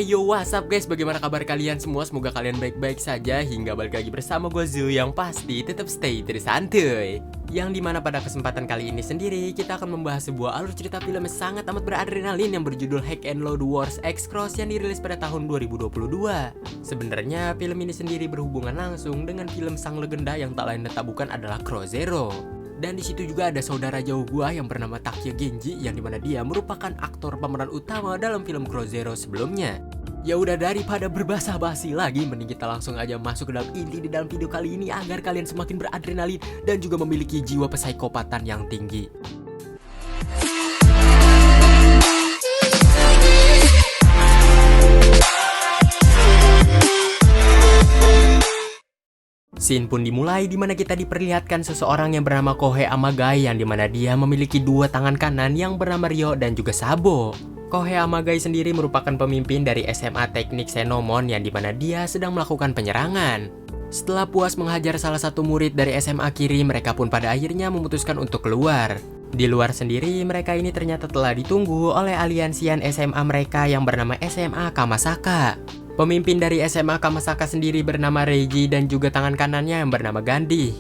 Hey yo, what's up guys? Bagaimana kabar kalian semua? Semoga kalian baik-baik saja. Hingga balik lagi bersama gue Zu, yang pasti tetap stay terus santuy. Yang dimana pada kesempatan kali ini sendiri kita akan membahas sebuah alur cerita film yang sangat amat beradrenalin yang berjudul Hack and Load Wars X Cross yang dirilis pada tahun 2022. Sebenarnya film ini sendiri berhubungan langsung dengan film sang legenda yang tak lain dan tak bukan adalah Crow Zero. Dan di situ juga ada saudara jauh gua yang bernama Takia Genji, yang dimana dia merupakan aktor pemeran utama dalam film Crow Zero sebelumnya. Ya udah, daripada berbasa-basi lagi, mending kita langsung aja masuk ke dalam inti di dalam video kali ini agar kalian semakin beradrenalin dan juga memiliki jiwa psikopatan yang tinggi. Scene pun dimulai di mana kita diperlihatkan seseorang yang bernama Kohei Amagai, yang dimana dia memiliki dua tangan kanan yang bernama Ryo dan juga Sabo. Kohei Amagai sendiri merupakan pemimpin dari SMA Teknik Senomon yang dimana dia sedang melakukan penyerangan. Setelah puas menghajar salah satu murid dari SMA kiri, mereka pun pada akhirnya memutuskan untuk keluar. Di luar sendiri, mereka ini ternyata telah ditunggu oleh aliansian SMA mereka yang bernama SMA Kamasaka. Pemimpin dari SMA Kamasaka sendiri bernama Reiji dan juga tangan kanannya yang bernama Gandhi.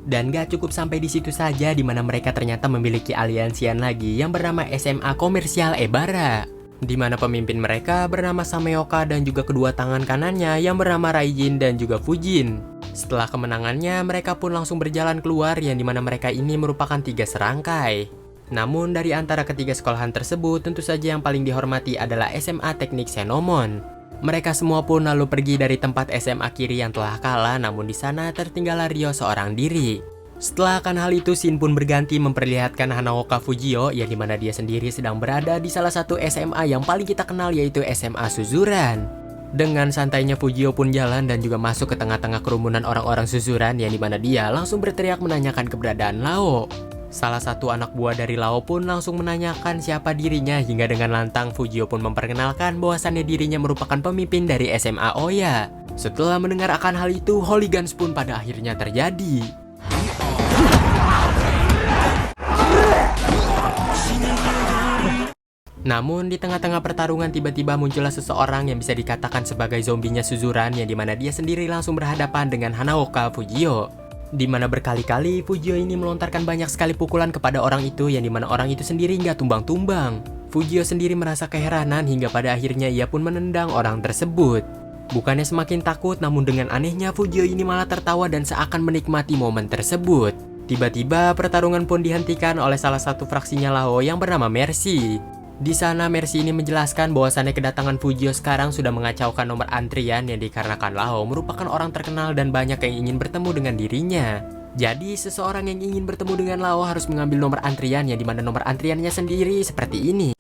Dan gak cukup sampai di situ saja, di mana mereka ternyata memiliki aliansian lagi yang bernama SMA Komersial Ebara, di mana pemimpin mereka bernama Sameoka dan juga kedua tangan kanannya yang bernama Raijin dan juga Fujin. Setelah kemenangannya, mereka pun langsung berjalan keluar, yang dimana mereka ini merupakan 3 serangkai. Namun dari antara ketiga sekolahan tersebut, tentu saja yang paling dihormati adalah SMA Teknik Senomon. Mereka semua pun lalu pergi dari tempat SMA kiri yang telah kalah, namun di sana tertinggallah Ryo seorang diri. Setelah akan hal itu, scene pun berganti memperlihatkan Hanaoka Fujio, yang dimana dia sendiri sedang berada di salah satu SMA yang paling kita kenal, yaitu SMA Suzuran. Dengan santainya Fujio pun jalan dan juga masuk ke tengah-tengah kerumunan orang-orang Suzuran, yang dimana dia langsung berteriak menanyakan keberadaan Lao. Salah satu anak buah dari Lao pun langsung menanyakan siapa dirinya, hingga dengan lantang Fujio pun memperkenalkan bahwasannya dirinya merupakan pemimpin dari SMA Oya. Setelah mendengar akan hal itu, hooligans pun pada akhirnya terjadi. Namun di tengah-tengah pertarungan tiba-tiba muncullah seseorang yang bisa dikatakan sebagai zombinya Suzuran, yang dimana dia sendiri langsung berhadapan dengan Hanaoka Fujio. Di mana berkali-kali Fujio ini melontarkan banyak sekali pukulan kepada orang itu, yang dimana orang itu sendiri nggak tumbang-tumbang. Fujio sendiri merasa keheranan hingga pada akhirnya ia pun menendang orang tersebut. Bukannya semakin takut, namun dengan anehnya Fujio ini malah tertawa dan seakan menikmati momen tersebut. Tiba-tiba pertarungan pun dihentikan oleh salah satu fraksinya Lao yang bernama Mercy. Di sana Mercy ini menjelaskan bahwasannya kedatangan Fujio sekarang sudah mengacaukan nomor antrian, yang dikarenakan Lao merupakan orang terkenal dan banyak yang ingin bertemu dengan dirinya. Jadi seseorang yang ingin bertemu dengan Lao harus mengambil nomor antrian, yang dimana nomor antriannya sendiri seperti ini.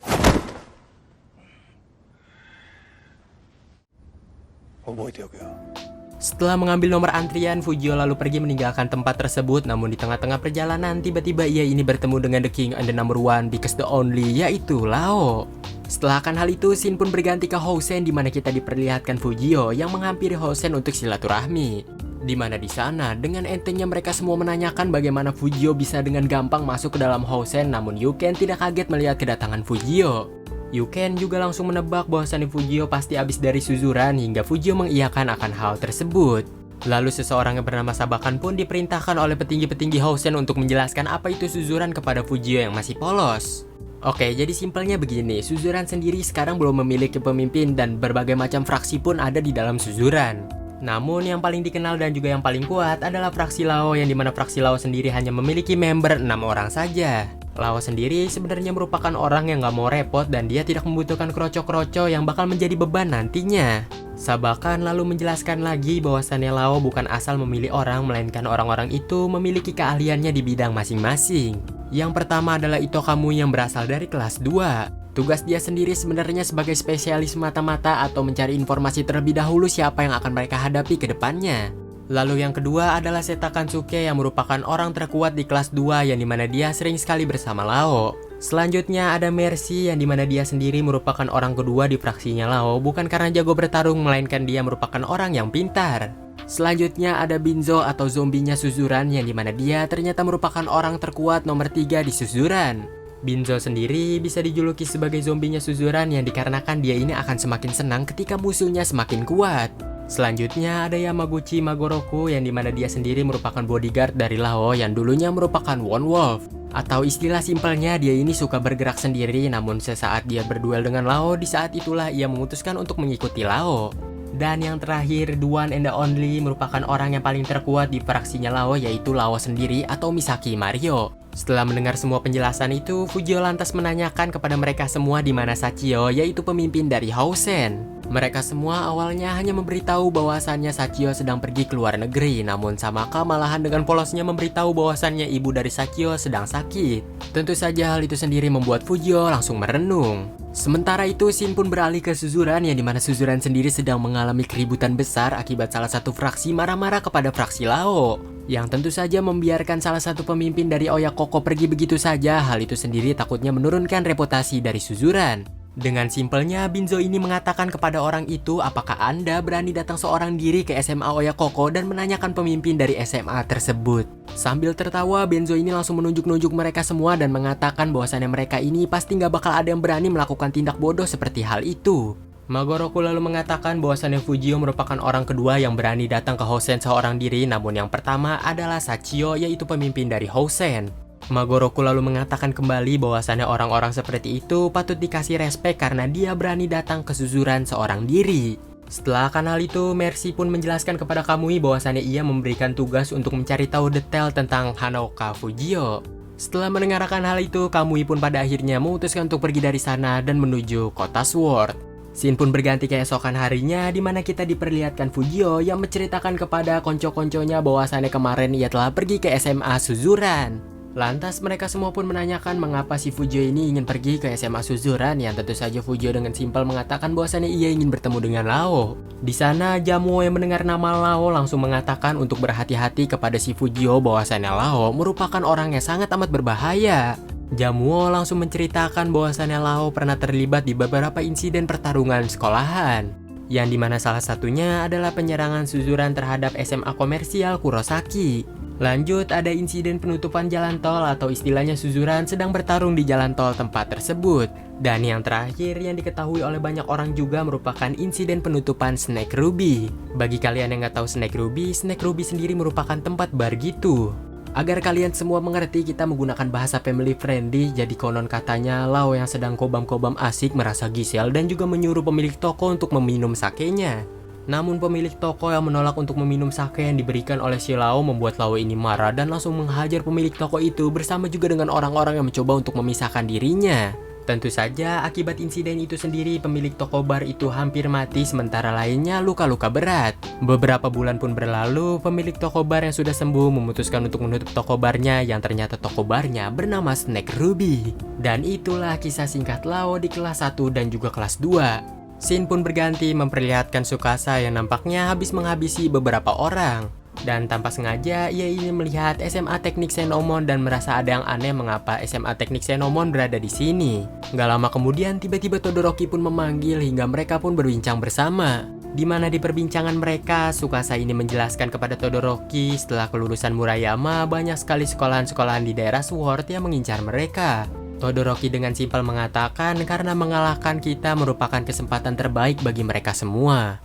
Setelah mengambil nomor antrian, Fujio lalu pergi meninggalkan tempat tersebut. Namun di tengah-tengah perjalanan, tiba-tiba ia ini bertemu dengan the king and the number one because the only, yaitu Lao. Setelah akan hal itu, scene pun berganti ke Housen, di mana kita diperlihatkan Fujio yang menghampiri Housen untuk silaturahmi. Di mana di sana dengan entengnya mereka semua menanyakan bagaimana Fujio bisa dengan gampang masuk ke dalam Housen, namun Yuken tidak kaget melihat kedatangan Fujio. Yuken juga langsung menebak bahwasannya Fujio pasti habis dari Suzuran, hingga Fujio mengiyakan akan hal tersebut. Lalu seseorang yang bernama Sabakan pun diperintahkan oleh petinggi-petinggi Housen untuk menjelaskan apa itu Suzuran kepada Fujio yang masih polos. Oke, jadi simpelnya begini, Suzuran sendiri sekarang belum memiliki pemimpin dan berbagai macam fraksi pun ada di dalam Suzuran. Namun yang paling dikenal dan juga yang paling kuat adalah fraksi Lao, yang dimana fraksi Lao sendiri hanya memiliki member 6 orang saja. Lao sendiri sebenarnya merupakan orang yang gak mau repot dan dia tidak membutuhkan kroco-kroco yang bakal menjadi beban nantinya. Sabakan lalu menjelaskan lagi bahwasannya Lao bukan asal memilih orang, melainkan orang-orang itu memiliki keahliannya di bidang masing-masing. Yang pertama adalah Itokamu yang berasal dari kelas 2. Tugas dia sendiri sebenarnya sebagai spesialis mata-mata atau mencari informasi terlebih dahulu siapa yang akan mereka hadapi ke depannya. Lalu yang kedua adalah Seta Kansuke yang merupakan orang terkuat di kelas 2, yang dimana dia sering sekali bersama Lao. Selanjutnya ada Mercy, yang dimana dia sendiri merupakan orang kedua di fraksinya Lao, bukan karena jago bertarung, melainkan dia merupakan orang yang pintar. Selanjutnya ada Binzo atau zombinya Suzuran, yang dimana dia ternyata merupakan orang terkuat nomor 3 di Suzuran. Binzo sendiri bisa dijuluki sebagai zombinya Suzuran yang dikarenakan dia ini akan semakin senang ketika musuhnya semakin kuat. Selanjutnya ada Yamaguchi Magoroku yang dimana dia sendiri merupakan bodyguard dari Lao yang dulunya merupakan One Wolf. Atau istilah simpelnya dia ini suka bergerak sendiri, namun sesaat dia berduel dengan Lao, di saat itulah ia memutuskan untuk mengikuti Lao. Dan yang terakhir, the one and the only merupakan orang yang paling terkuat di fraksinya Lao, yaitu Lao sendiri atau Misaki Mario. Setelah mendengar semua penjelasan itu, Fujio lantas menanyakan kepada mereka semua di mana Sachio, yaitu pemimpin dari Housen. Mereka semua awalnya hanya memberitahu bahwasannya Sachio sedang pergi ke luar negeri, namun Samaka malahan dengan polosnya memberitahu bahwasannya ibu dari Sachio sedang sakit. Tentu saja hal itu sendiri membuat Fujio langsung merenung. Sementara itu, Shin pun beralih ke Suzuran yang dimana Suzuran sendiri sedang mengalami keributan besar akibat salah satu fraksi marah-marah kepada fraksi Lao, yang tentu saja membiarkan salah satu pemimpin dari Oyakoko pergi begitu saja. Hal itu sendiri takutnya menurunkan reputasi dari Suzuran. Dengan simpelnya, Binzo ini mengatakan kepada orang itu, apakah Anda berani datang seorang diri ke SMA Oyakoko dan menanyakan pemimpin dari SMA tersebut. Sambil tertawa, Benzo ini langsung menunjuk-nunjuk mereka semua dan mengatakan bahwasannya mereka ini pasti nggak bakal ada yang berani melakukan tindak bodoh seperti hal itu. Magoroku lalu mengatakan bahwasannya Fujio merupakan orang kedua yang berani datang ke Housen seorang diri, namun yang pertama adalah Sachio, yaitu pemimpin dari Housen. Magoroku lalu mengatakan kembali bahwasannya orang-orang seperti itu patut dikasih respek karena dia berani datang ke Suzuran seorang diri. Setelah akan hal itu, Mercy pun menjelaskan kepada Kamui bahwasannya ia memberikan tugas untuk mencari tahu detail tentang Hanaoka Fujio. Setelah mendengarkan hal itu, Kamui pun pada akhirnya memutuskan untuk pergi dari sana dan menuju kota Sword. Scene pun berganti keesokan harinya, di mana kita diperlihatkan Fujio yang menceritakan kepada konco-konconya bahwasannya kemarin ia telah pergi ke SMA Suzuran. Lantas mereka semua pun menanyakan mengapa si Fujio ini ingin pergi ke SMA Suzuran, yang tentu saja Fujio dengan simpel mengatakan bahwasannya ia ingin bertemu dengan Lao. Di sana Jamuo yang mendengar nama Lao langsung mengatakan untuk berhati-hati kepada si Fujio bahwasannya Lao merupakan orang yang sangat amat berbahaya. Jamuo langsung menceritakan bahwasannya Lao pernah terlibat di beberapa insiden pertarungan sekolahan, yang dimana salah satunya adalah penyerangan Suzuran terhadap SMA komersial Kurosaki. Lanjut, ada insiden penutupan jalan tol atau istilahnya Suzuran sedang bertarung di jalan tol tempat tersebut. Dan yang terakhir yang diketahui oleh banyak orang juga merupakan insiden penutupan Snake Ruby. Bagi kalian yang nggak tahu Snake Ruby sendiri merupakan tempat bar gitu. Agar kalian semua mengerti, kita menggunakan bahasa family friendly, jadi konon katanya Lao yang sedang kobam-kobam asik merasa gisel dan juga menyuruh pemilik toko untuk meminum sakenya. Namun pemilik toko yang menolak untuk meminum sake yang diberikan oleh si Lao membuat Lao ini marah dan langsung menghajar pemilik toko itu bersama juga dengan orang-orang yang mencoba untuk memisahkan dirinya. Tentu saja akibat insiden itu sendiri pemilik toko bar itu hampir mati sementara lainnya luka-luka berat. Beberapa bulan pun berlalu, pemilik toko bar yang sudah sembuh memutuskan untuk menutup toko barnya yang ternyata toko barnya bernama Snake Ruby. Dan itulah kisah singkat Lao di kelas 1 dan juga kelas 2. Scene pun berganti memperlihatkan Tsukasa yang nampaknya habis menghabisi beberapa orang. Dan tanpa sengaja ia ingin melihat SMA Teknik Senomon dan merasa ada yang aneh mengapa SMA Teknik Senomon berada di sini. Gak lama kemudian tiba-tiba Todoroki pun memanggil hingga mereka pun berbincang bersama. Di mana di perbincangan mereka, Tsukasa ini menjelaskan kepada Todoroki setelah kelulusan Murayama banyak sekali sekolahan-sekolahan di daerah Sword yang mengincar mereka. Todoroki dengan simpel mengatakan karena mengalahkan kita merupakan kesempatan terbaik bagi mereka semua.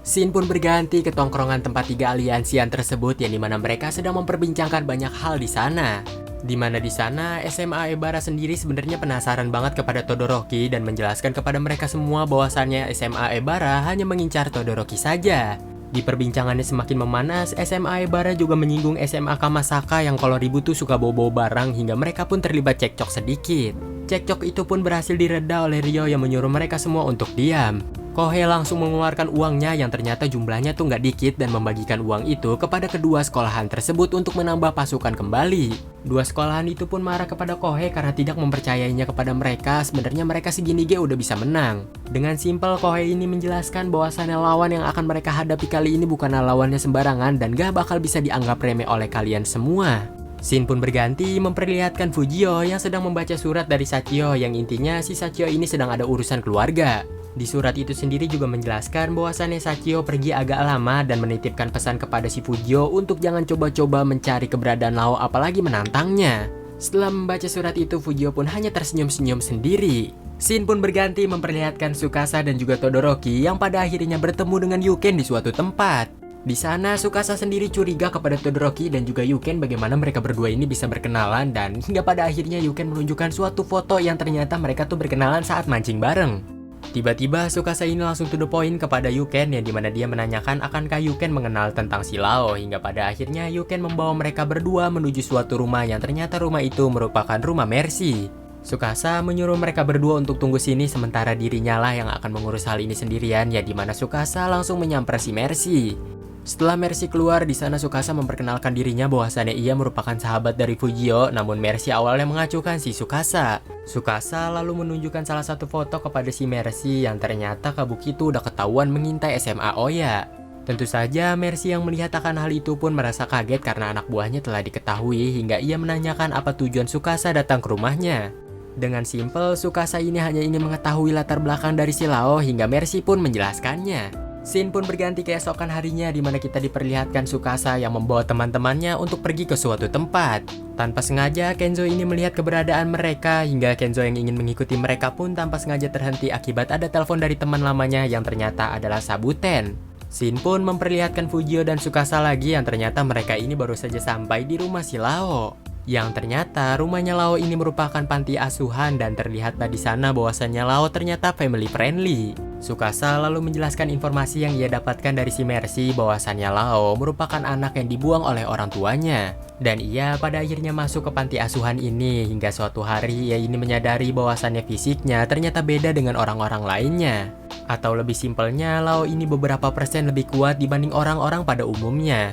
Scene pun berganti ke tongkrongan tempat tiga aliansian tersebut yang dimana mereka sedang memperbincangkan banyak hal di sana. Dimana di sana SMA Ebara sendiri sebenarnya penasaran banget kepada Todoroki dan menjelaskan kepada mereka semua bahwasannya SMA Ebara hanya mengincar Todoroki saja. Di perbincangannya semakin memanas, SMA Ebara juga menyinggung SMA Kamasaka yang kalau ribut tuh suka bawa-bawa barang hingga mereka pun terlibat cekcok sedikit. Cekcok itu pun berhasil direda oleh Ryo yang menyuruh mereka semua untuk diam. Kohei langsung mengeluarkan uangnya yang ternyata jumlahnya tuh nggak dikit dan membagikan uang itu kepada kedua sekolahan tersebut untuk menambah pasukan kembali. Dua sekolahan itu pun marah kepada Kohei karena tidak mempercayainya kepada mereka, sebenarnya mereka segini ge udah bisa menang. Dengan simpel Kohei ini menjelaskan bahwasannya lawan yang akan mereka hadapi kali ini bukanlah lawannya sembarangan dan gak bakal bisa dianggap remeh oleh kalian semua. Scene pun berganti memperlihatkan Fujio yang sedang membaca surat dari Sachio yang intinya si Sachio ini sedang ada urusan keluarga. Di surat itu sendiri juga menjelaskan bahwasannya Sachio pergi agak lama dan menitipkan pesan kepada si Fujio untuk jangan coba-coba mencari keberadaan Lao apalagi menantangnya. Setelah membaca surat itu, Fujio pun hanya tersenyum-senyum sendiri. Scene pun berganti memperlihatkan Tsukasa dan juga Todoroki yang pada akhirnya bertemu dengan Yuken di suatu tempat. Di sana Tsukasa sendiri curiga kepada Todoroki dan juga Yuken bagaimana mereka berdua ini bisa berkenalan, dan hingga pada akhirnya Yuken menunjukkan suatu foto yang ternyata mereka tuh berkenalan saat mancing bareng. Tiba-tiba Tsukasa ini langsung to the point kepada Yuken yang dimana dia menanyakan akankah Yuken mengenal tentang si Lao, hingga pada akhirnya Yuken membawa mereka berdua menuju suatu rumah yang ternyata rumah itu merupakan rumah Mercy. Tsukasa menyuruh mereka berdua untuk tunggu sini sementara dirinya lah yang akan mengurus hal ini sendirian, ya dimana Tsukasa langsung menyamper si Mercy. Setelah Mercy keluar, di sana Tsukasa memperkenalkan dirinya bahwasannya ia merupakan sahabat dari Fujio, namun Mercy awalnya mengacuhkan si Tsukasa. Tsukasa lalu menunjukkan salah satu foto kepada si Mercy yang ternyata Kabuki itu udah ketahuan mengintai SMA Oya. Tentu saja Mercy yang melihat akan hal itu pun merasa kaget karena anak buahnya telah diketahui hingga ia menanyakan apa tujuan Tsukasa datang ke rumahnya. Dengan simpel, Tsukasa ini hanya ingin mengetahui latar belakang dari si Lao hingga Mercy pun menjelaskannya. Scene pun berganti keesokan harinya di mana kita diperlihatkan Tsukasa yang membawa teman-temannya untuk pergi ke suatu tempat. Tanpa sengaja Kenzo ini melihat keberadaan mereka hingga Kenzo yang ingin mengikuti mereka pun tanpa sengaja terhenti akibat ada telepon dari teman lamanya yang ternyata adalah Sabuten. Scene pun memperlihatkan Fujio dan Tsukasa lagi yang ternyata mereka ini baru saja sampai di rumah si Lao. Yang ternyata rumahnya Lao ini merupakan panti asuhan dan terlihatlah di sana bahwasannya Lao ternyata family friendly. Tsukasa lalu menjelaskan informasi yang ia dapatkan dari si Mercy bahwasannya Lao merupakan anak yang dibuang oleh orang tuanya. Dan ia pada akhirnya masuk ke panti asuhan ini hingga suatu hari ia ini menyadari bahwasannya fisiknya ternyata beda dengan orang-orang lainnya. Atau lebih simpelnya, Lao ini beberapa persen lebih kuat dibanding orang-orang pada umumnya.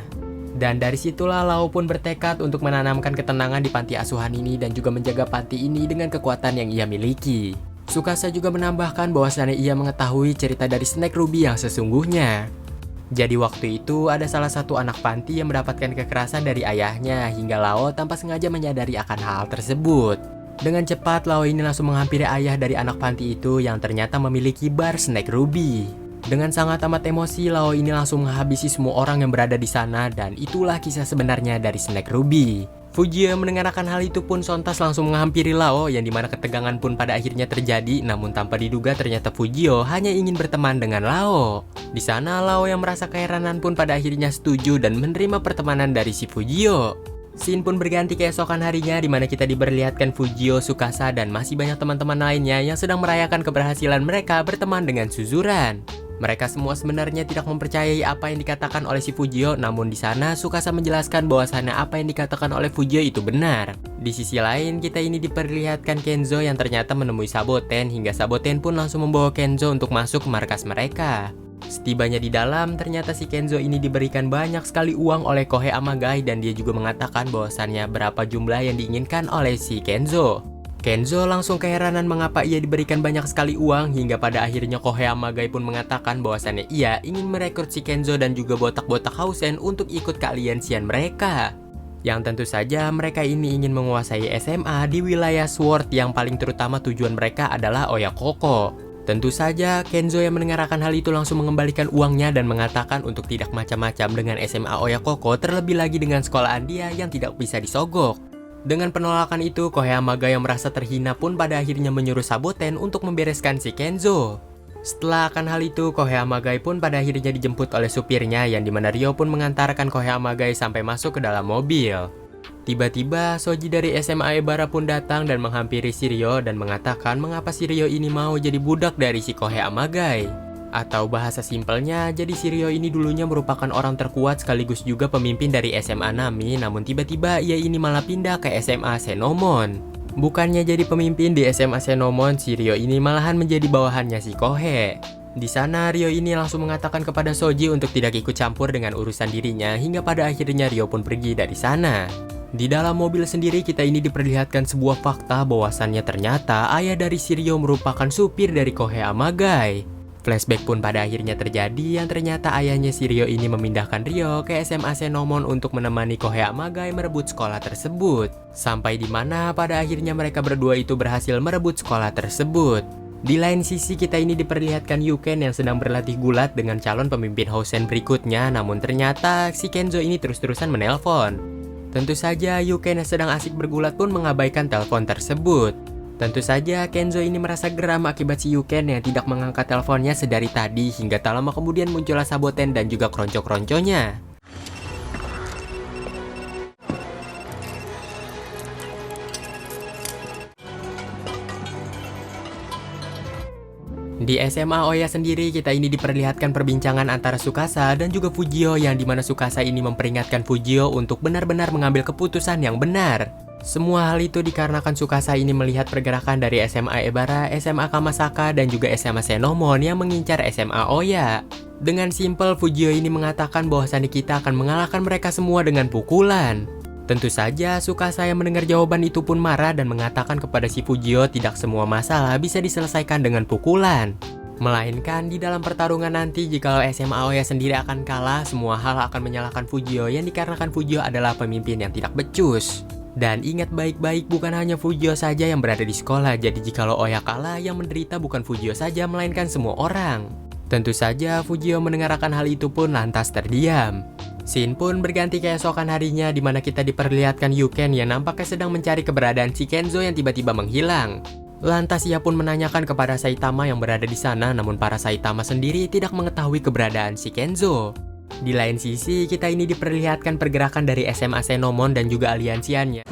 Dan dari situlah Lao pun bertekad untuk menanamkan ketenangan di panti asuhan ini dan juga menjaga panti ini dengan kekuatan yang ia miliki. Tsukasa juga menambahkan bahwasannya ia mengetahui cerita dari Snake Ruby yang sesungguhnya. Jadi waktu itu ada salah satu anak panti yang mendapatkan kekerasan dari ayahnya hingga Lao tanpa sengaja menyadari akan hal tersebut. Dengan cepat Lao ini langsung menghampiri ayah dari anak panti itu yang ternyata memiliki bar Snake Ruby. Dengan sangat amat emosi, Lao ini langsung menghabisi semua orang yang berada di sana dan itulah kisah sebenarnya dari Snake Ruby. Fujio mendengarkan hal itu pun sontas langsung menghampiri Lao yang dimana ketegangan pun pada akhirnya terjadi, namun tanpa diduga ternyata Fujio hanya ingin berteman dengan Lao. Di sana Lao yang merasa keheranan pun pada akhirnya setuju dan menerima pertemanan dari si Fujio. Scene pun berganti keesokan harinya di mana kita diperlihatkan Fujio, Tsukasa dan masih banyak teman-teman lainnya yang sedang merayakan keberhasilan mereka berteman dengan Suzuran. Mereka semua sebenarnya tidak mempercayai apa yang dikatakan oleh si Fujio, namun di sana Tsukasa menjelaskan bahwasannya apa yang dikatakan oleh Fujio itu benar. Di sisi lain, kita ini diperlihatkan Kenzo yang ternyata menemui Sabuten hingga Sabuten pun langsung membawa Kenzo untuk masuk ke markas mereka. Setibanya di dalam, ternyata si Kenzo ini diberikan banyak sekali uang oleh Kohei Amagai dan dia juga mengatakan bahwasannya berapa jumlah yang diinginkan oleh si Kenzo. Kenzo langsung keheranan mengapa ia diberikan banyak sekali uang hingga pada akhirnya Kohei Amagai pun mengatakan bahwasannya ia ingin merekrut si Kenzo dan juga botak-botak Hausen untuk ikut ke aliansian mereka. Yang tentu saja mereka ini ingin menguasai SMA di wilayah Sword yang paling terutama tujuan mereka adalah Oyakoko. Tentu saja Kenzo yang mendengarkan hal itu langsung mengembalikan uangnya dan mengatakan untuk tidak macam-macam dengan SMA Oyakoko terlebih lagi dengan sekolahan dia yang tidak bisa disogok. Dengan penolakan itu, Kohei Amagai yang merasa terhina pun pada akhirnya menyuruh Sabuten untuk membereskan si Kenzo. Setelah akan hal itu, Kohei Amagai pun pada akhirnya dijemput oleh supirnya yang dimana Ryo pun mengantarkan Kohei Amagai sampai masuk ke dalam mobil. Tiba-tiba Soji dari SMA Ebara pun datang dan menghampiri si Ryo dan mengatakan mengapa si Ryo ini mau jadi budak dari si Kohei Amagai. Atau bahasa simpelnya, jadi si Ryo ini dulunya merupakan orang terkuat sekaligus juga pemimpin dari SMA Nami, namun tiba-tiba ia ini malah pindah ke SMA Senomon. Bukannya jadi pemimpin di SMA Senomon, si Ryo ini malahan menjadi bawahannya si Kohei. Di sana Ryo ini langsung mengatakan kepada Soji untuk tidak ikut campur dengan urusan dirinya hingga pada akhirnya Ryo pun pergi dari sana. Di dalam mobil sendiri kita ini diperlihatkan sebuah fakta bahwasannya ternyata ayah dari si Ryo merupakan supir dari Kohei Amagai. Flashback pun pada akhirnya terjadi yang ternyata ayahnya si Ryo ini memindahkan Ryo ke SMA Senomon untuk menemani Kohei Amagai merebut sekolah tersebut. Sampai di mana pada akhirnya mereka berdua itu berhasil merebut sekolah tersebut. Di lain sisi kita ini diperlihatkan Yuken yang sedang berlatih gulat dengan calon pemimpin Hosen berikutnya, namun ternyata si Kenzo ini terus-terusan menelpon. Tentu saja Yuken yang sedang asik bergulat pun mengabaikan telepon tersebut. Tentu saja Kenzo ini merasa geram akibat si Yuken yang tidak mengangkat teleponnya sedari tadi hingga tak lama kemudian muncullah Saboten dan juga kronco-kronconya. Di SMA Oya sendiri kita ini diperlihatkan perbincangan antara Tsukasa dan juga Fujio yang dimana Tsukasa ini memperingatkan Fujio untuk benar-benar mengambil keputusan yang benar. Semua hal itu dikarenakan Tsukasa ini melihat pergerakan dari SMA Ebara, SMA Kamasaka, dan juga SMA Senomon yang mengincar SMA Oya. Dengan simpel Fujio ini mengatakan bahwasannya kita akan mengalahkan mereka semua dengan pukulan. Tentu saja Tsukasa yang mendengar jawaban itu pun marah dan mengatakan kepada si Fujio tidak semua masalah bisa diselesaikan dengan pukulan. Melainkan di dalam pertarungan nanti jikalau SMA Oya sendiri akan kalah, semua hal akan menyalahkan Fujio yang dikarenakan Fujio adalah pemimpin yang tidak becus. Dan ingat baik-baik, bukan hanya Fujio saja yang berada di sekolah, jadi jikalau Oya kalah yang menderita bukan Fujio saja melainkan semua orang. Tentu saja Fujio mendengarkan hal itu pun lantas terdiam. Scene pun berganti keesokan harinya di mana kita diperlihatkan Yuken yang nampaknya sedang mencari keberadaan si Kenzo yang tiba-tiba menghilang. Lantas ia pun menanyakan kepada Saitama yang berada di sana, namun para Saitama sendiri tidak mengetahui keberadaan si Kenzo. Di lain sisi, kita ini diperlihatkan pergerakan dari SMA Senomon dan juga aliansiannya.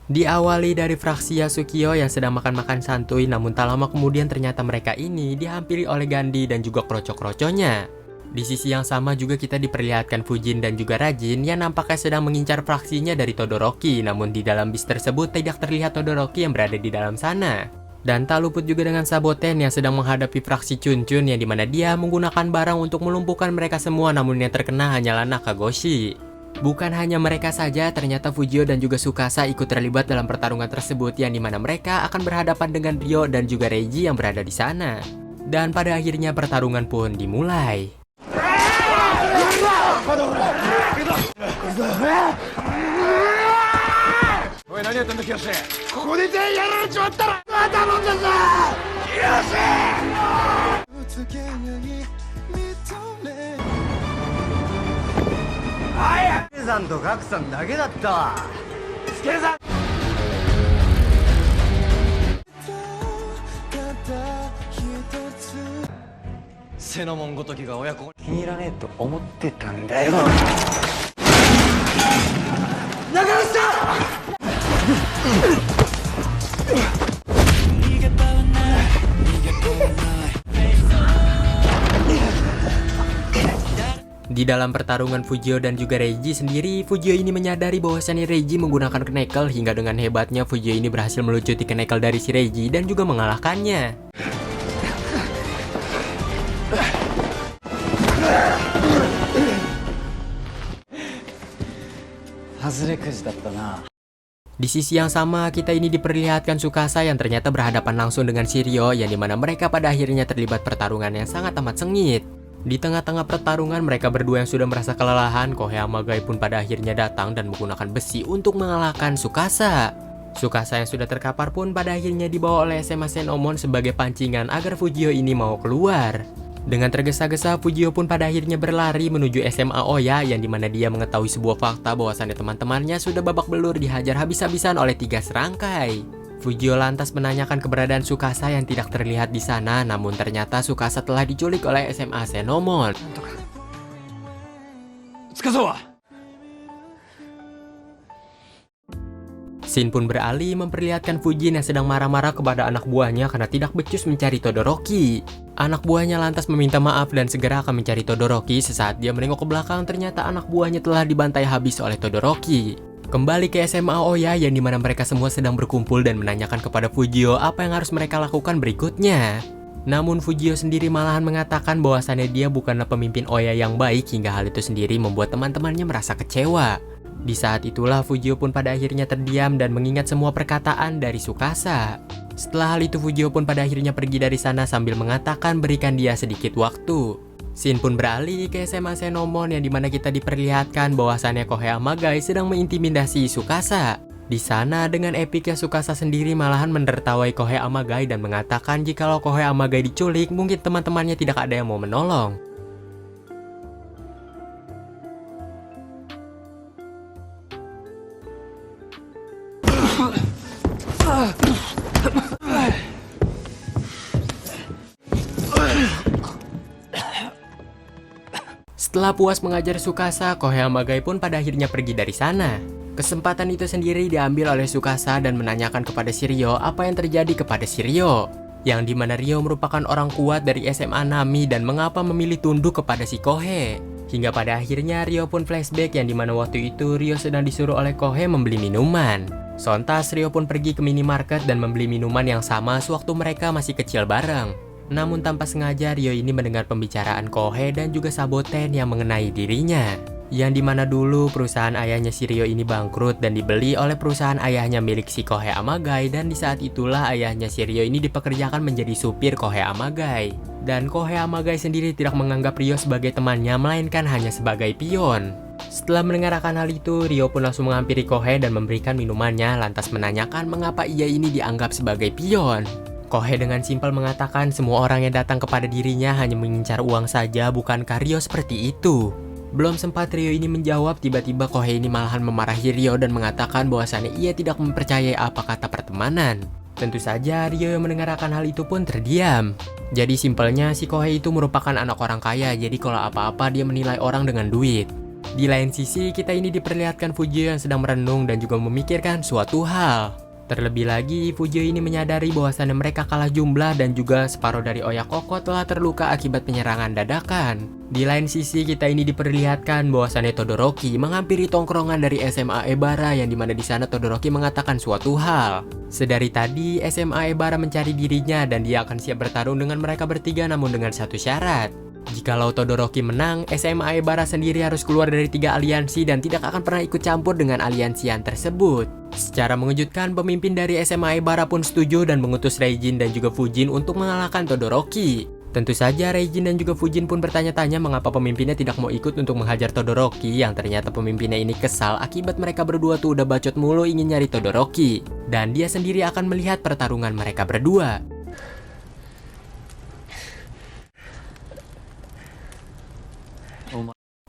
Diawali dari fraksi Yasukio yang sedang makan-makan santuy, namun tak lama kemudian ternyata mereka ini dihampiri oleh Gandhi dan juga kroco-kroconya. Di sisi yang sama juga kita diperlihatkan Fujin dan juga Rajin yang nampaknya sedang mengincar fraksinya dari Todoroki, namun di dalam bis tersebut tidak terlihat Todoroki yang berada di dalam sana. Dan tak luput juga dengan Saboten yang sedang menghadapi fraksi Chunchun yang dimana dia menggunakan barang untuk melumpuhkan mereka semua, namun yang terkena hanyalah Nakagoshi. Bukan hanya mereka saja, ternyata Fujio dan juga Tsukasa ikut terlibat dalam pertarungan tersebut yang dimana mereka akan berhadapan dengan Ryo dan juga Reiji yang berada di sana. Dan pada akhirnya pertarungan pun dimulai. Di dalam pertarungan Fujio dan juga Reiji sendiri, Fujio ini menyadari bahwasannya Reiji menggunakan knuckle hingga dengan hebatnya Fujio ini berhasil melucuti knuckle dari si Reiji dan juga mengalahkannya. Di sisi yang sama, kita ini diperlihatkan Tsukasa yang ternyata berhadapan langsung dengan Shiryo yang dimana mereka pada akhirnya terlibat pertarungan yang sangat amat sengit. Di tengah-tengah pertarungan mereka berdua yang sudah merasa kelelahan, Kohei Amagai pun pada akhirnya datang dan menggunakan besi untuk mengalahkan Tsukasa. Tsukasa yang sudah terkapar pun pada akhirnya dibawa oleh SMA Senomon sebagai pancingan agar Fujio ini mau keluar. Dengan tergesa-gesa, Fujio pun pada akhirnya berlari menuju SMA Oya yang dimana dia mengetahui sebuah fakta bahwasannya teman-temannya sudah babak belur dihajar habis-habisan oleh 3 serangkai. Fujio lantas menanyakan keberadaan Tsukasa yang tidak terlihat di sana, namun ternyata Tsukasa telah diculik oleh SMA Senomon. Scene pun beralih memperlihatkan Fujin yang sedang marah-marah kepada anak buahnya karena tidak becus mencari Todoroki. Anak buahnya lantas meminta maaf dan segera akan mencari Todoroki. Sesaat dia menengok ke belakang, ternyata anak buahnya telah dibantai habis oleh Todoroki. Kembali ke SMA Oya yang dimana mereka semua sedang berkumpul dan menanyakan kepada Fujio apa yang harus mereka lakukan berikutnya. Namun Fujio sendiri malahan mengatakan bahwasannya dia bukanlah pemimpin Oya yang baik hingga hal itu sendiri membuat teman-temannya merasa kecewa. Di saat itulah Fujio pun pada akhirnya terdiam dan mengingat semua perkataan dari Tsukasa. Setelah hal itu Fujio pun pada akhirnya pergi dari sana sambil mengatakan berikan dia sedikit waktu. Scene pun beralih ke SMA Senomon yang dimana kita diperlihatkan bahwasannya Kohei Amagai sedang mengintimidasi Tsukasa. Di sana dengan epiknya Tsukasa sendiri malahan menertawai Kohei Amagai dan mengatakan jikalau Kohei Amagai diculik mungkin teman-temannya tidak ada yang mau menolong. Setelah puas mengajar Tsukasa, Kohei Amagai pun pada akhirnya pergi dari sana. Kesempatan itu sendiri diambil oleh Tsukasa dan menanyakan kepada Shiryo apa yang terjadi kepada Shiryo. Yang dimana Ryo merupakan orang kuat dari SMA Nami dan mengapa memilih tunduk kepada si Kohei. Hingga pada akhirnya Ryo pun flashback yang dimana waktu itu Ryo sedang disuruh oleh Kohei membeli minuman. Sontas Ryo pun pergi ke minimarket dan membeli minuman yang sama sewaktu mereka masih kecil bareng. Namun tanpa sengaja Ryo ini mendengar pembicaraan Kohei dan juga Saboten yang mengenai dirinya. Yang dimana dulu perusahaan ayahnya si Ryo ini bangkrut dan dibeli oleh perusahaan ayahnya milik si Kohei Amagai. Dan di saat itulah ayahnya si Ryo ini dipekerjakan menjadi supir Kohei Amagai. Dan Kohei Amagai sendiri tidak menganggap Ryo sebagai temannya melainkan hanya sebagai pion. Setelah mendengarkan hal itu, Ryo pun langsung menghampiri Kohei dan memberikan minumannya lantas menanyakan mengapa ia ini dianggap sebagai pion. Kohei dengan simpel mengatakan semua orang yang datang kepada dirinya hanya mengincar uang saja, bukankah Ryo seperti itu? Belum sempat Ryo ini menjawab, tiba-tiba Kohei ini malahan memarahi Ryo dan mengatakan bahwasannya ia tidak mempercayai apa kata pertemanan. Tentu saja Ryo yang mendengarkan hal itu pun terdiam. Jadi simpelnya si Kohei itu merupakan anak orang kaya, jadi kalau apa-apa dia menilai orang dengan duit. Di lain sisi kita ini diperlihatkan Fujio yang sedang merenung dan juga memikirkan suatu hal. Terlebih lagi, Fujio ini menyadari bahwasannya mereka kalah jumlah dan juga separuh dari Oyakoko telah terluka akibat penyerangan dadakan. Di lain sisi, kita ini diperlihatkan bahwasannya Todoroki menghampiri tongkrongan dari SMA Ebara yang dimana di sana Todoroki mengatakan suatu hal. Sedari tadi, SMA Ebara mencari dirinya dan dia akan siap bertarung dengan mereka bertiga namun dengan satu syarat. Jikalau Todoroki menang, SMA Ebara sendiri harus keluar dari 3 aliansi dan tidak akan pernah ikut campur dengan aliansian tersebut. Secara mengejutkan, pemimpin dari SMA Ebara pun setuju dan mengutus Reijin dan juga Fujin untuk mengalahkan Todoroki. Tentu saja Reijin dan juga Fujin pun bertanya-tanya mengapa pemimpinnya tidak mau ikut untuk menghajar Todoroki, yang ternyata pemimpinnya ini kesal akibat mereka berdua tuh udah bacot mulu ingin nyari Todoroki. Dan dia sendiri akan melihat pertarungan mereka berdua.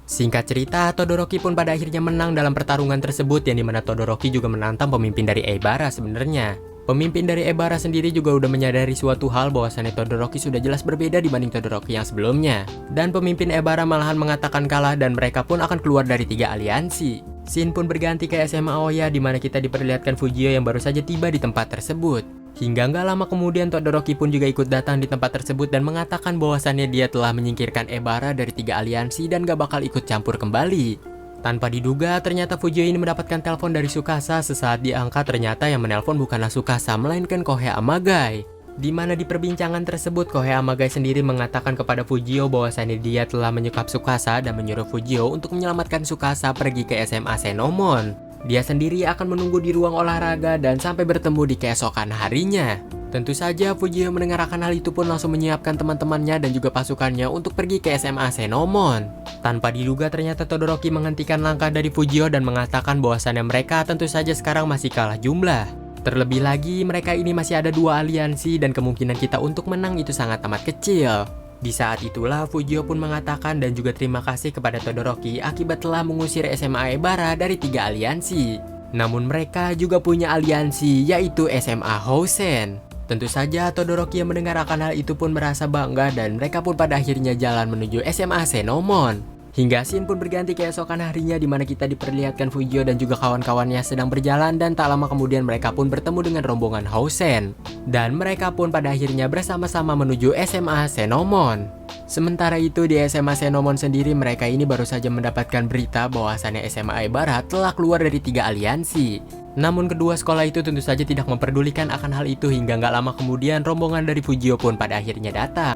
Singkat cerita, Todoroki pun pada akhirnya menang dalam pertarungan tersebut yang dimana Todoroki juga menantang pemimpin dari Ebara sebenarnya. Pemimpin dari Ebara sendiri juga udah menyadari suatu hal bahwasannya Todoroki sudah jelas berbeda dibanding Todoroki yang sebelumnya. Dan pemimpin Ebara malahan mengatakan kalah dan mereka pun akan keluar dari 3 aliansi. Scene pun berganti ke SMA Oya dimana kita diperlihatkan Fujio yang baru saja tiba di tempat tersebut. Hingga nggak lama kemudian Todoroki pun juga ikut datang di tempat tersebut dan mengatakan bahwasannya dia telah menyingkirkan Ebara dari 3 aliansi dan gak bakal ikut campur kembali. Tanpa diduga, ternyata Fujio ini mendapatkan telepon dari Tsukasa. Sesaat diangkat, ternyata yang menelpon bukanlah Tsukasa, melainkan Kohei Amagai. Di mana di perbincangan tersebut, Kohei Amagai sendiri mengatakan kepada Fujio bahwasannya dia telah menyekap Tsukasa dan menyuruh Fujio untuk menyelamatkan Tsukasa pergi ke SMA Senomon. Dia sendiri akan menunggu di ruang olahraga dan sampai bertemu di keesokan harinya. Tentu saja Fujio mendengarkan hal itu pun langsung menyiapkan teman-temannya dan juga pasukannya untuk pergi ke SMA Senomon. Tanpa diduga ternyata Todoroki menghentikan langkah dari Fujio dan mengatakan bahwasannya mereka tentu saja sekarang masih kalah jumlah. Terlebih lagi mereka ini masih ada 2 aliansi dan kemungkinan kita untuk menang itu sangat amat kecil. Di saat itulah Fujio pun mengatakan dan juga terima kasih kepada Todoroki akibat telah mengusir SMA Ebara dari 3 aliansi. Namun mereka juga punya aliansi yaitu SMA Hosen. Tentu saja Todoroki yang mendengarkan hal itu pun merasa bangga dan mereka pun pada akhirnya jalan menuju SMA Senomon. Hingga scene pun berganti keesokan harinya di mana kita diperlihatkan Fujio dan juga kawan-kawannya sedang berjalan dan tak lama kemudian mereka pun bertemu dengan rombongan Housen. Dan mereka pun pada akhirnya bersama-sama menuju SMA Senomon. Sementara itu di SMA Senomon sendiri mereka ini baru saja mendapatkan berita bahwasannya SMA Barat telah keluar dari 3 aliansi. Namun kedua sekolah itu tentu saja tidak memperdulikan akan hal itu hingga nggak lama kemudian rombongan dari Fujio pun pada akhirnya datang.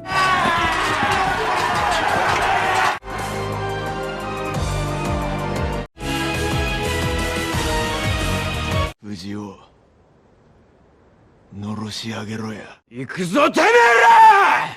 藤をのろし上げろや。行くぞてめえら！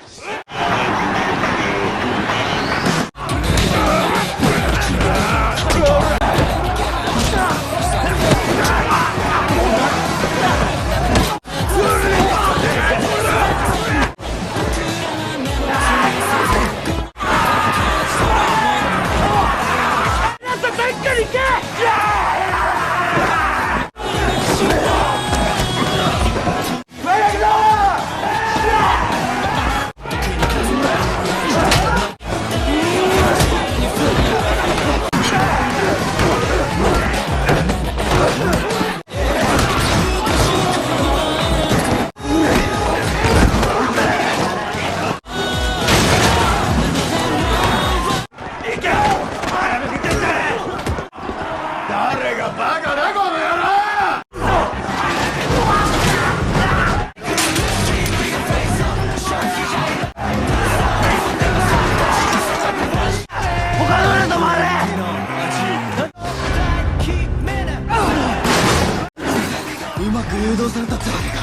うまく誘導されたってわけか。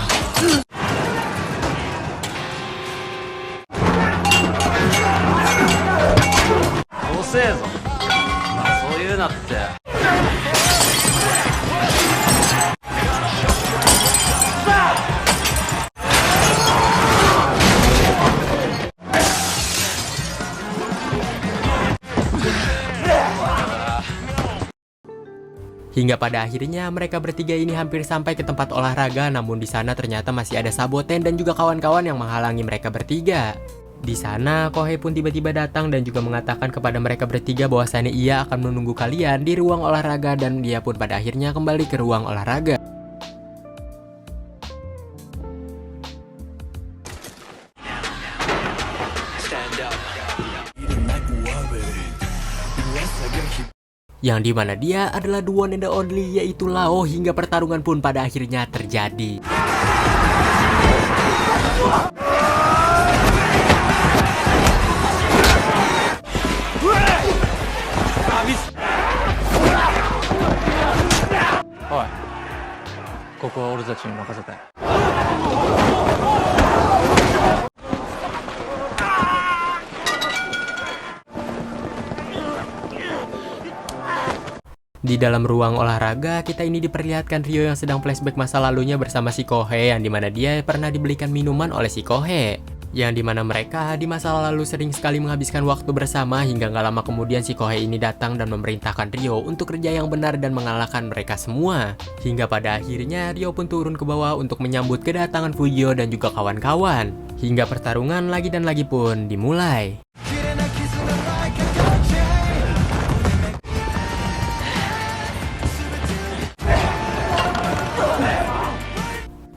遅えぞ。まあそういうなって。Hingga pada akhirnya mereka bertiga ini hampir sampai ke tempat olahraga, namun di sana ternyata masih ada Saboten dan juga kawan-kawan yang menghalangi mereka bertiga. Di sana Kohei pun tiba-tiba datang dan juga mengatakan kepada mereka bertiga bahwasannya ia akan menunggu kalian di ruang olahraga dan dia pun pada akhirnya kembali ke ruang olahraga. Yang dimana dia adalah the one and the only, yaitu Lao, hingga pertarungan pun pada akhirnya terjadi. Oi, ここは俺たちに任せた。Di dalam ruang olahraga, kita ini diperlihatkan Ryo yang sedang flashback masa lalunya bersama si Kohei, yang dimana dia pernah dibelikan minuman oleh si Kohei. Yang dimana mereka di masa lalu sering sekali menghabiskan waktu bersama hingga gak lama kemudian si Kohei ini datang dan memerintahkan Ryo untuk kerja yang benar dan mengalahkan mereka semua. Hingga pada akhirnya Ryo pun turun ke bawah untuk menyambut kedatangan Fujio dan juga kawan-kawan. Hingga pertarungan lagi dan lagi pun dimulai.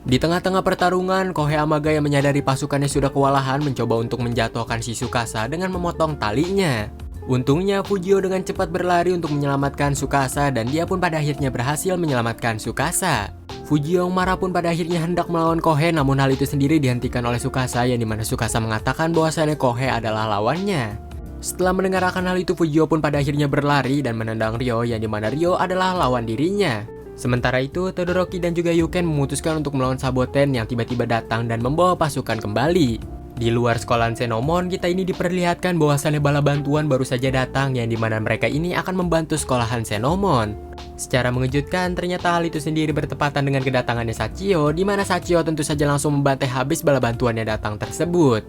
Di tengah-tengah pertarungan, Kohei Amaga yang menyadari pasukannya sudah kewalahan mencoba untuk menjatuhkan si Tsukasa dengan memotong talinya. Untungnya Fujio dengan cepat berlari untuk menyelamatkan Tsukasa dan dia pun pada akhirnya berhasil menyelamatkan Tsukasa. Fujio yang marah pun pada akhirnya hendak melawan Kohei, namun hal itu sendiri dihentikan oleh Tsukasa, yang dimana Tsukasa mengatakan bahwasannya Kohei adalah lawannya. Setelah mendengar akan hal itu, Fujio pun pada akhirnya berlari dan menendang Ryo, yang dimana Ryo adalah lawan dirinya. Sementara itu, Todoroki dan juga Yuken memutuskan untuk melawan Saboten yang tiba-tiba datang dan membawa pasukan kembali. Di luar sekolahan Senomon, kita ini diperlihatkan bahwasannya bala bantuan baru saja datang, yang dimana mereka ini akan membantu sekolahan Senomon. Secara mengejutkan, ternyata hal itu sendiri bertepatan dengan kedatangannya Sachio, di mana Sachio tentu saja langsung membantai habis bala bantuan yang datang tersebut.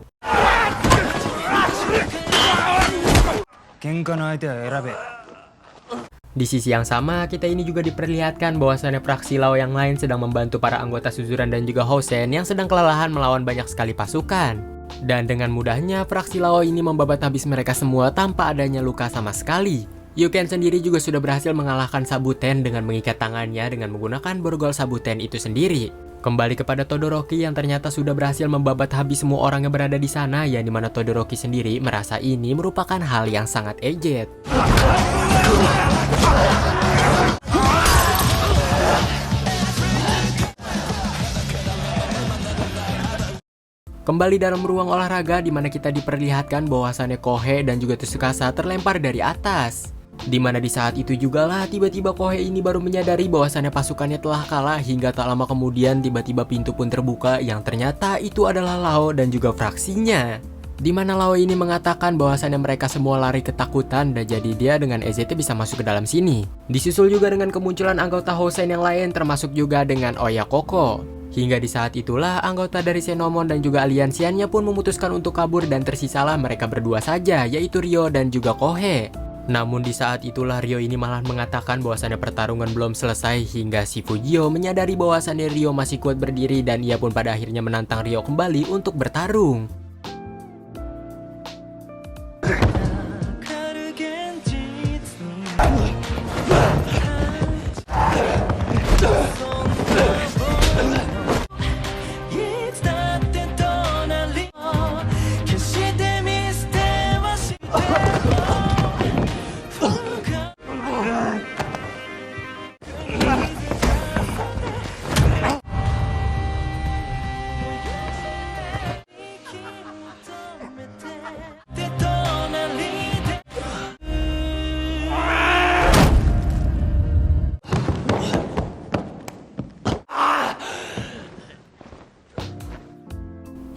Di sisi yang sama, kita ini juga diperlihatkan bahwasannya fraksi Lao yang lain sedang membantu para anggota Suzuran dan juga Housen yang sedang kelelahan melawan banyak sekali pasukan. Dan dengan mudahnya fraksi Lao ini membabat habis mereka semua tanpa adanya luka sama sekali. Yuken sendiri juga sudah berhasil mengalahkan Sabuten dengan mengikat tangannya dengan menggunakan borgol Sabuten itu sendiri. Kembali kepada Todoroki yang ternyata sudah berhasil membabat habis semua orang yang berada di sana, yang dimana Todoroki sendiri merasa ini merupakan hal yang sangat ejek. Kembali dalam ruang olahraga di mana kita diperlihatkan bahwasannya Kohe dan juga Tsukasa terlempar dari atas. Dimana di saat itu juga lah tiba-tiba Kohe ini baru menyadari bahwasannya pasukannya telah kalah, hingga tak lama kemudian tiba-tiba pintu pun terbuka yang ternyata itu adalah Lao dan juga fraksinya. Dimana Lao ini mengatakan bahwasannya mereka semua lari ketakutan dan jadi dia dengan EZT bisa masuk ke dalam sini. Disusul juga dengan kemunculan anggota Hosen yang lain termasuk juga dengan Oya Koko. Hingga di saat itulah anggota dari Senomon dan juga aliansiannya pun memutuskan untuk kabur dan tersisalah mereka berdua saja, yaitu Ryo dan juga Kohe. Namun di saat itulah Ryo ini malah mengatakan bahwasannya pertarungan belum selesai, hingga si Fujio menyadari bahwasannya Ryo masih kuat berdiri dan ia pun pada akhirnya menantang Ryo kembali untuk bertarung.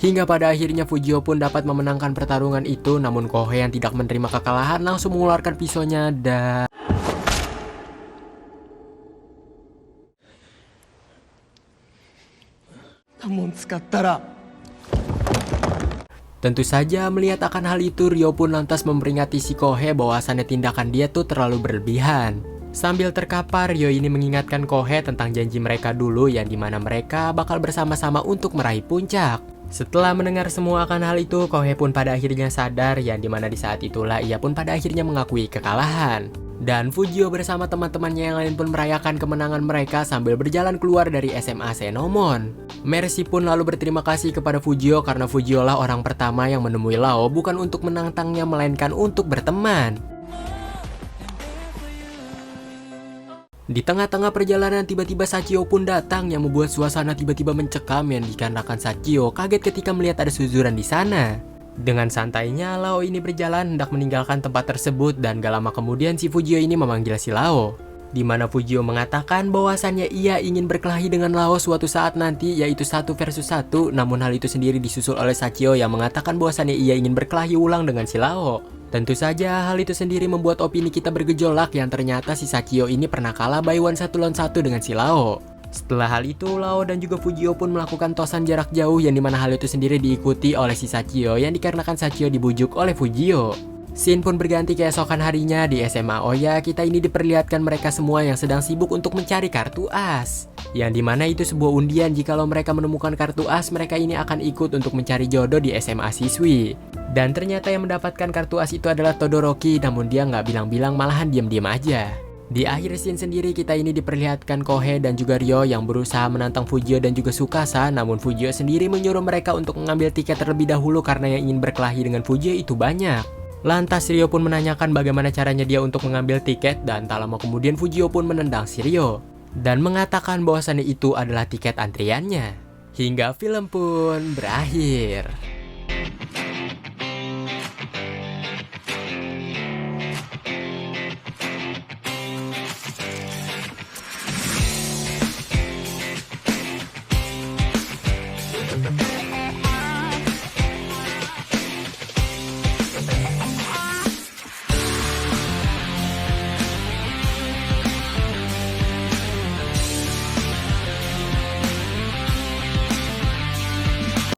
Hingga pada akhirnya Fujio pun dapat memenangkan pertarungan itu, namun Kohe yang tidak menerima kekalahan langsung mengeluarkan pisaunya dan... Tentu saja melihat akan hal itu, Ryo pun lantas memperingati si Kohe bahwasannya tindakan dia tuh terlalu berlebihan. Sambil terkapar, Ryo ini mengingatkan Kohe tentang janji mereka dulu yang dimana mereka bakal bersama-sama untuk meraih puncak. Setelah mendengar semua akan hal itu, Kohe pun pada akhirnya sadar yang dimana di saat itulah ia pun pada akhirnya mengakui kekalahan. Dan Fujio bersama teman-temannya yang lain pun merayakan kemenangan mereka sambil berjalan keluar dari SMA Senomon. Mercy pun lalu berterima kasih kepada Fujio karena Fujio lah orang pertama yang menemui Lao bukan untuk menantangnya melainkan untuk berteman. Di tengah-tengah perjalanan tiba-tiba Sachio pun datang yang membuat suasana tiba-tiba mencekam yang dikarenakan Sachio kaget ketika melihat ada Suzuran di sana. Dengan santainya Lao ini berjalan hendak meninggalkan tempat tersebut dan gak lama kemudian si Fujio ini memanggil si Lao. Di mana Fujio mengatakan bahwasannya ia ingin berkelahi dengan Lao suatu saat nanti, yaitu 1 versus 1, namun hal itu sendiri disusul oleh Sachio yang mengatakan bahwasannya ia ingin berkelahi ulang dengan si Lao. Tentu saja hal itu sendiri membuat opini kita bergejolak yang ternyata si Sachio ini pernah kalah by one 1 lawan 1 dengan si Lao. Setelah hal itu, Lao dan juga Fujio pun melakukan tosan jarak jauh yang dimana hal itu sendiri diikuti oleh si Sachio yang dikarenakan Sachio dibujuk oleh Fujio. Scene pun berganti keesokan harinya di SMA Oya. Kita ini diperlihatkan mereka semua yang sedang sibuk untuk mencari kartu as, yang dimana itu sebuah undian. Jikalau mereka menemukan kartu as, mereka ini akan ikut untuk mencari jodoh di SMA siswi. Dan ternyata yang mendapatkan kartu as itu adalah Todoroki, namun dia nggak bilang-bilang, malahan diam-diam aja. Di akhir scene sendiri kita ini diperlihatkan Kohe dan juga Ryo yang berusaha menantang Fujio dan juga Tsukasa, namun Fujio sendiri menyuruh mereka untuk mengambil tiket terlebih dahulu karena yang ingin berkelahi dengan Fujio itu banyak. Lantas Ryo pun menanyakan bagaimana caranya dia untuk mengambil tiket, dan tak lama kemudian Fujio pun menendang si Ryo dan mengatakan bahwasannya itu adalah tiket antriannya. Hingga film pun berakhir.